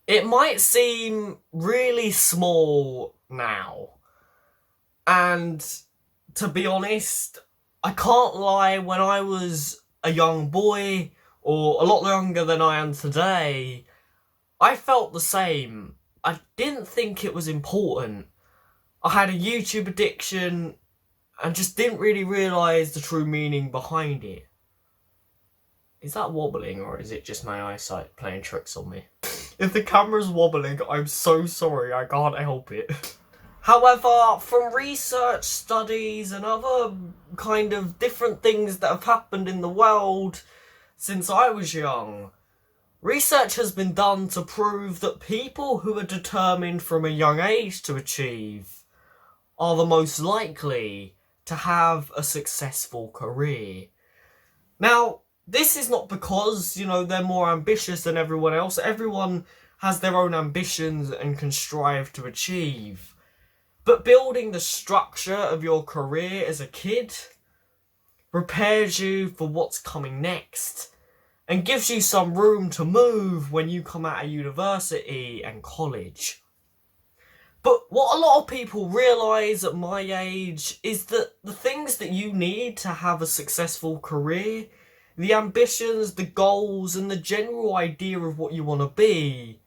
It might seem really small now, and to be honest, I can't lie, when I was a young boy, or a lot younger than I am today, I felt the same. I didn't think it was important. I had a YouTube addiction and just didn't really realise the true meaning behind it. Is that wobbling, or is it just my eyesight playing tricks on me? If the camera's wobbling, I'm so sorry, I can't help it. However, from research, studies, and other kind of different things that have happened in the world since I was young, research has been done to prove that people who are determined from a young age to achieve are the most likely to have a successful career. Now, this is not because, they're more ambitious than everyone else. Everyone has their own ambitions and can strive to achieve. But building the structure of your career as a kid prepares you for what's coming next and gives you some room to move when you come out of university and college. But what a lot of people realise at my age is that the things that you need to have a successful career, the ambitions, the goals, and the general idea of what you want to be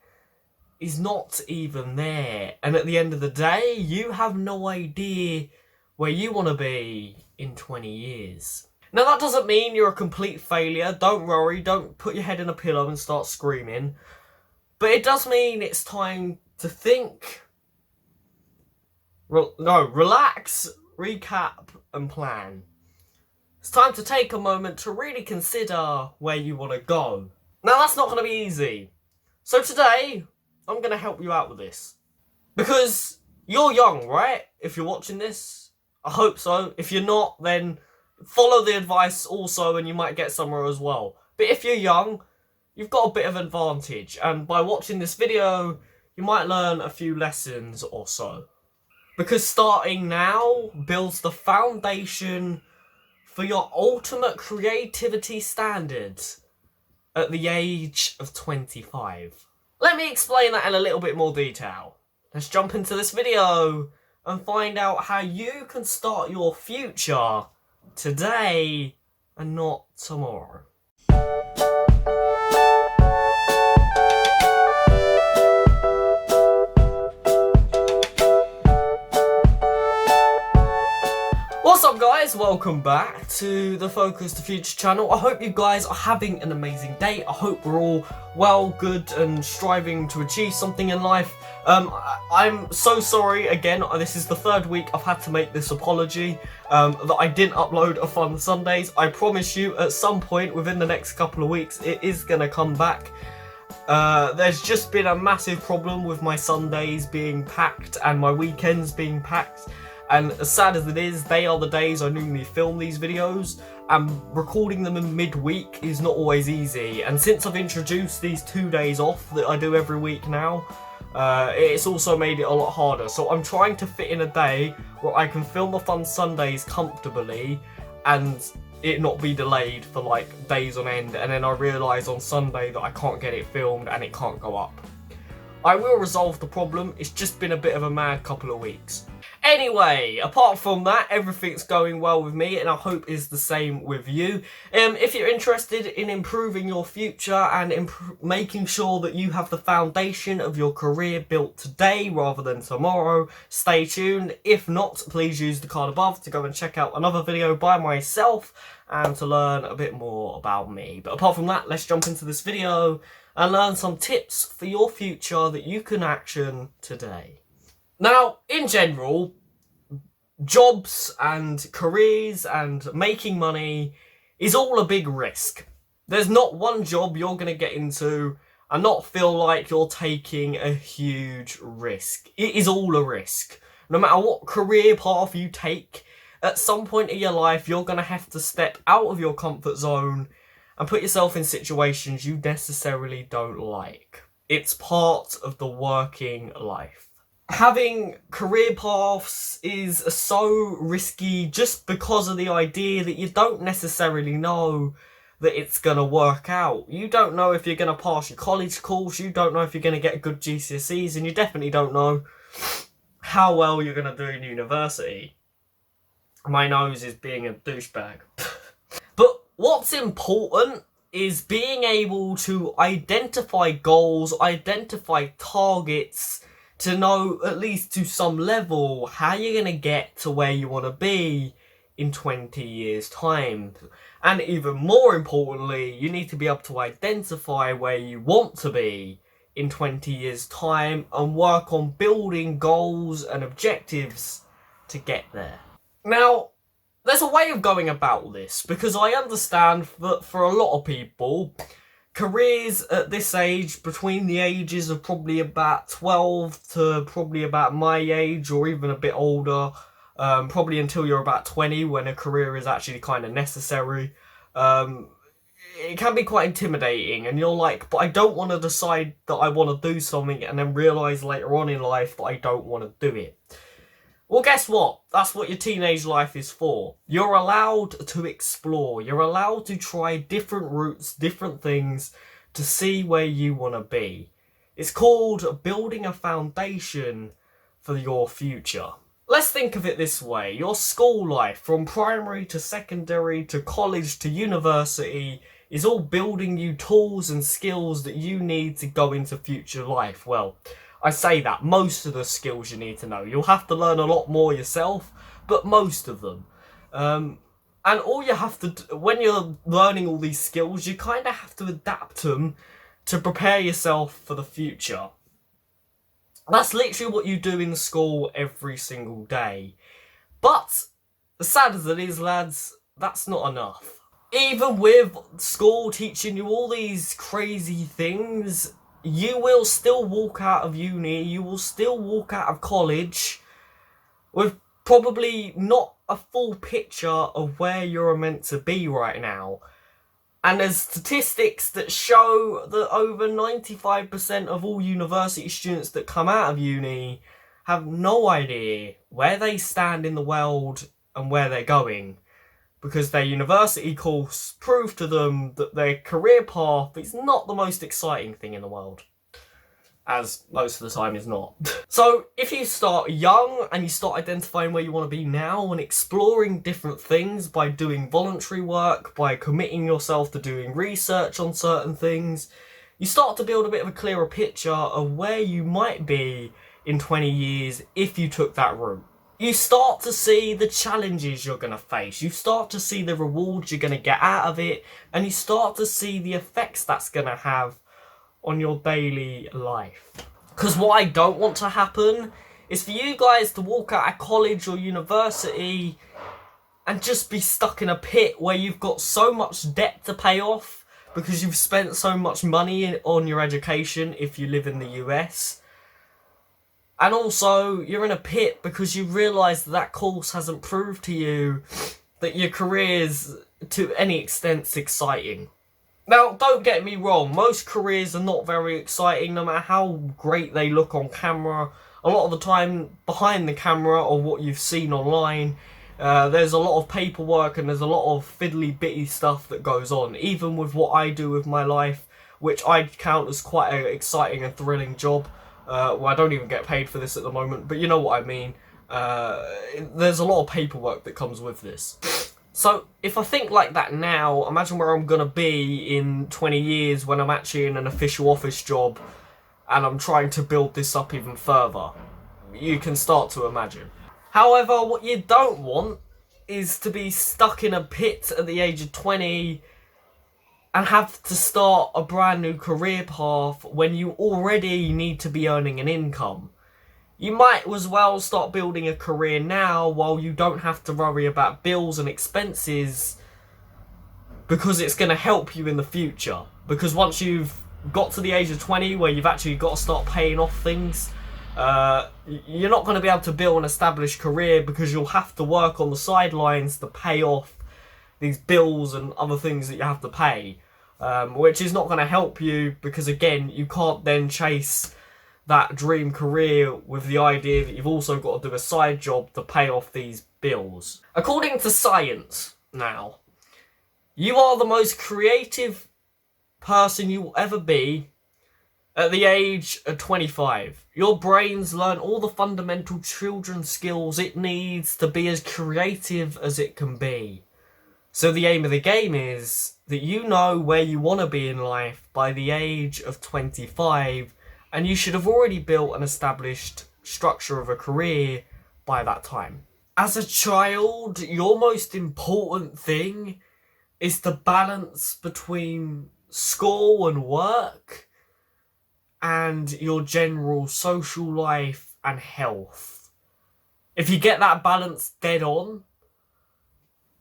is not even there. And at the end of the day, you have no idea where you want to be in 20 years. Now, that doesn't mean you're a complete failure. Don't worry, don't put your head in a pillow and start screaming. But it does mean it's time to think. Relax, recap, and plan. It's time to take a moment to really consider where you want to go. Now, that's not going to be easy. So today, I'm going to help you out with this. Because you're young, right? If you're watching this, I hope so. If you're not, then follow the advice also and you might get somewhere as well. But if you're young, you've got a bit of advantage. And by watching this video, you might learn a few lessons or so. Because starting now builds the foundation for your ultimate creativity standards at the age of 25. Let me explain that in a little bit more detail. Let's jump into this video and find out how you can start your future today and not tomorrow. What's up, guys? Welcome back to the Focus to Future channel. I hope you guys are having an amazing day. I hope we're all well, good, and striving to achieve something in life. I'm so sorry again. This is the third week I've had to make this apology that I didn't upload a Fun Sundays. I promise you at some point within the next couple of weeks it is going to come back. There's just been a massive problem with my Sundays being packed and my weekends being packed. And as sad as it is, they are the days I normally film these videos, and recording them in midweek is not always easy. And since I've introduced these 2 days off that I do every week now, it's also made it a lot harder. So I'm trying to fit in a day where I can film the Fun Sundays comfortably and it not be delayed for like days on end, and then I realise on Sunday that I can't get it filmed and it can't go up. I will resolve the problem. It's just been a bit of a mad couple of weeks. Anyway, apart from that, everything's going well with me, and I hope is the same with you. If you're interested in improving your future and making sure that you have the foundation of your career built today rather than tomorrow, stay tuned. If not, please use the card above to go and check out another video by myself and to learn a bit more about me. But apart from that, let's jump into this video and learn some tips for your future that you can action today. Now, in general, jobs and careers and making money is all a big risk. There's not one job you're going to get into and not feel like you're taking a huge risk. It is all a risk. No matter what career path you take, at some point in your life, you're going to have to step out of your comfort zone and put yourself in situations you necessarily don't like. It's part of the working life. Having career paths is so risky just because of the idea that you don't necessarily know that it's going to work out. You don't know if you're going to pass your college course, you don't know if you're going to get good GCSEs, and you definitely don't know how well you're going to do in university. My nose is being a douchebag. But what's important is being able to identify goals, identify targets, to know at least to some level how you're going to get to where you want to be in 20 years' time. And even more importantly, you need to be able to identify where you want to be in 20 years' time and work on building goals and objectives to get there. Now, there's a way of going about this, because I understand that for a lot of people, careers at this age, between the ages of probably about 12 to probably about my age, or even a bit older, probably until you're about 20, when a career is actually kind of necessary, it can be quite intimidating, and you're like, but I don't want to decide that I want to do something and then realise later on in life that I don't want to do it. Well, guess what? That's what your teenage life is for. You're allowed to explore. You're allowed to try different routes, different things, to see where you want to be. It's called building a foundation for your future. Let's think of it this way. Your school life, from primary to secondary to college to university, is all building you tools and skills that you need to go into future life. Well, I say that, most of the skills you need to know. You'll have to learn a lot more yourself, but most of them. And all you have to do, when you're learning all these skills, you kind of have to adapt them to prepare yourself for the future. That's literally what you do in school every single day. But, as sad as it is, lads, that's not enough. Even with school teaching you all these crazy things, you will still walk out of uni, you will still walk out of college with probably not a full picture of where you're meant to be right now. And there's statistics that show that over 95% of all university students that come out of uni have no idea where they stand in the world and where they're going, because their university course proved to them that their career path is not the most exciting thing in the world. As most of the time is not. So, if you start young and you start identifying where you want to be now and exploring different things by doing voluntary work, by committing yourself to doing research on certain things, you start to build a bit of a clearer picture of where you might be in 20 years if you took that route. You start to see the challenges you're going to face, you start to see the rewards you're going to get out of it, and you start to see the effects that's going to have on your daily life. Because what I don't want to happen is for you guys to walk out of college or university and just be stuck in a pit where you've got so much debt to pay off because you've spent so much money on your education if you live in the US. And also, you're in a pit because you realise that course hasn't proved to you that your career is, to any extent, exciting. Now, don't get me wrong, most careers are not very exciting, no matter how great they look on camera. A lot of the time, behind the camera, or what you've seen online, there's a lot of paperwork and there's a lot of fiddly-bitty stuff that goes on. Even with what I do with my life, which I count as quite an exciting and thrilling job. Well, I don't even get paid for this at the moment, but you know what I mean. There's a lot of paperwork that comes with this. So, if I think like that now, imagine where I'm going to be in 20 years when I'm actually in an official office job and I'm trying to build this up even further. You can start to imagine. However, what you don't want is to be stuck in a pit at the age of 20 and have to start a brand new career path when you already need to be earning an income. You might as well start building a career now while you don't have to worry about bills and expenses, because it's going to help you in the future. Because once you've got to the age of 20 where you've actually got to start paying off things, you're not going to be able to build an established career because you'll have to work on the sidelines to pay off these bills and other things that you have to pay, which is not going to help you because, again, you can't then chase that dream career with the idea that you've also got to do a side job to pay off these bills. According to science now, You are the most creative person you will ever be at the age of 25. Your brain's learn all the fundamental children skills it needs to be as creative as it can be. So the aim of the game is that you know where you want to be in life by the age of 25, and you should have already built an established structure of a career by that time. As a child, your most important thing is the balance between school and work and your general social life and health. If you get that balance dead on,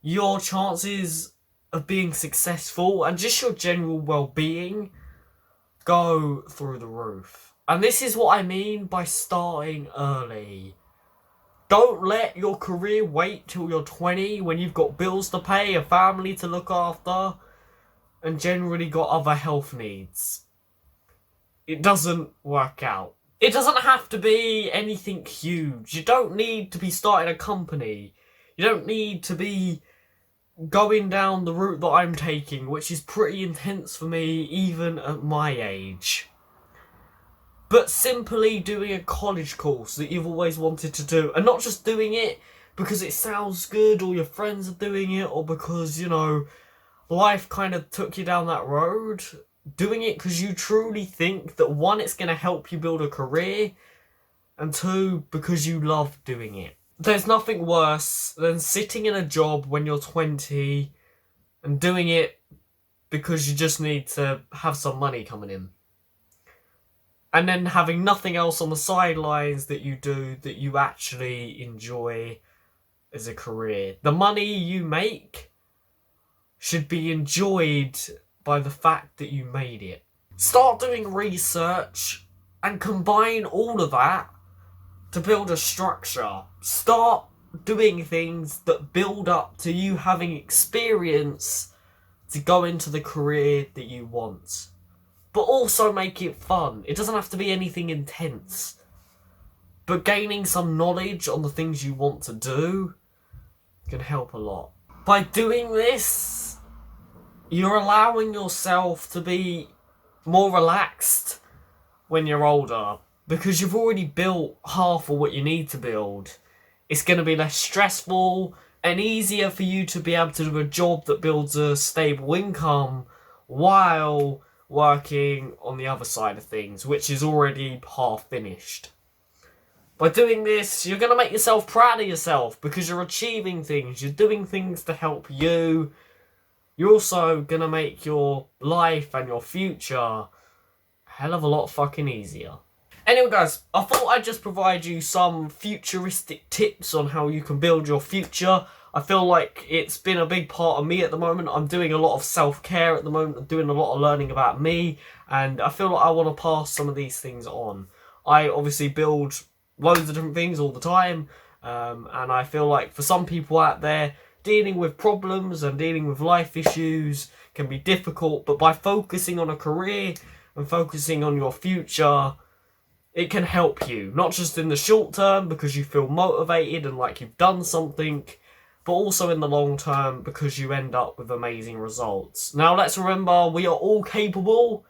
your chances of being successful and just your general well-being go through the roof. And this is what I mean by starting early. Don't let your career wait till you're 20 when you've got bills to pay, a family to look after, and generally got other health needs. It doesn't work out. It doesn't have to be anything huge. You don't need to be starting a company. You don't need to be going down the route that I'm taking, which is pretty intense for me even at my age. But simply doing a college course that you've always wanted to do, and not just doing it because it sounds good or your friends are doing it or because, you know, life kind of took you down that road. Doing it because you truly think that, one, it's going to help you build a career, and two, because you love doing it. There's nothing worse than sitting in a job when you're 20 and doing it because you just need to have some money coming in. And then having nothing else on the sidelines that you do that you actually enjoy as a career. The money you make should be enjoyed by the fact that you made it. Start doing research and combine all of that to build a structure. Start doing things that build up to you having experience to go into the career that you want. But also make it fun. It doesn't have to be anything intense. But gaining some knowledge on the things you want to do can help a lot. By doing this, you're allowing yourself to be more relaxed when you're older, because you've already built half of what you need to build. It's going to be less stressful and easier for you to be able to do a job that builds a stable income while working on the other side of things, which is already half finished. By doing this, you're going to make yourself proud of yourself because you're achieving things, you're doing things to help you. You're also going to make your life and your future a hell of a lot fucking easier. Anyway guys, I thought I'd just provide you some futuristic tips on how you can build your future. I feel like it's been a big part of me at the moment. I'm doing a lot of self-care at the moment. I'm doing a lot of learning about me. And I feel like I want to pass some of these things on. I obviously build loads of different things all the time. And I feel like for some people out there, dealing with problems and dealing with life issues can be difficult. But by focusing on a career and focusing on your future, it can help you. Not just in the short term because you feel motivated and like you've done something, but also in the long term because you end up with amazing results. Now let's remember, we are all capable,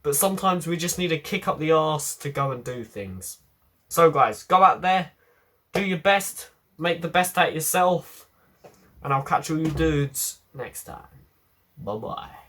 but sometimes we just need a kick up the arse to go and do things. So guys, go out there, do your best, make the best out of yourself, and I'll catch all you dudes next time. Bye bye.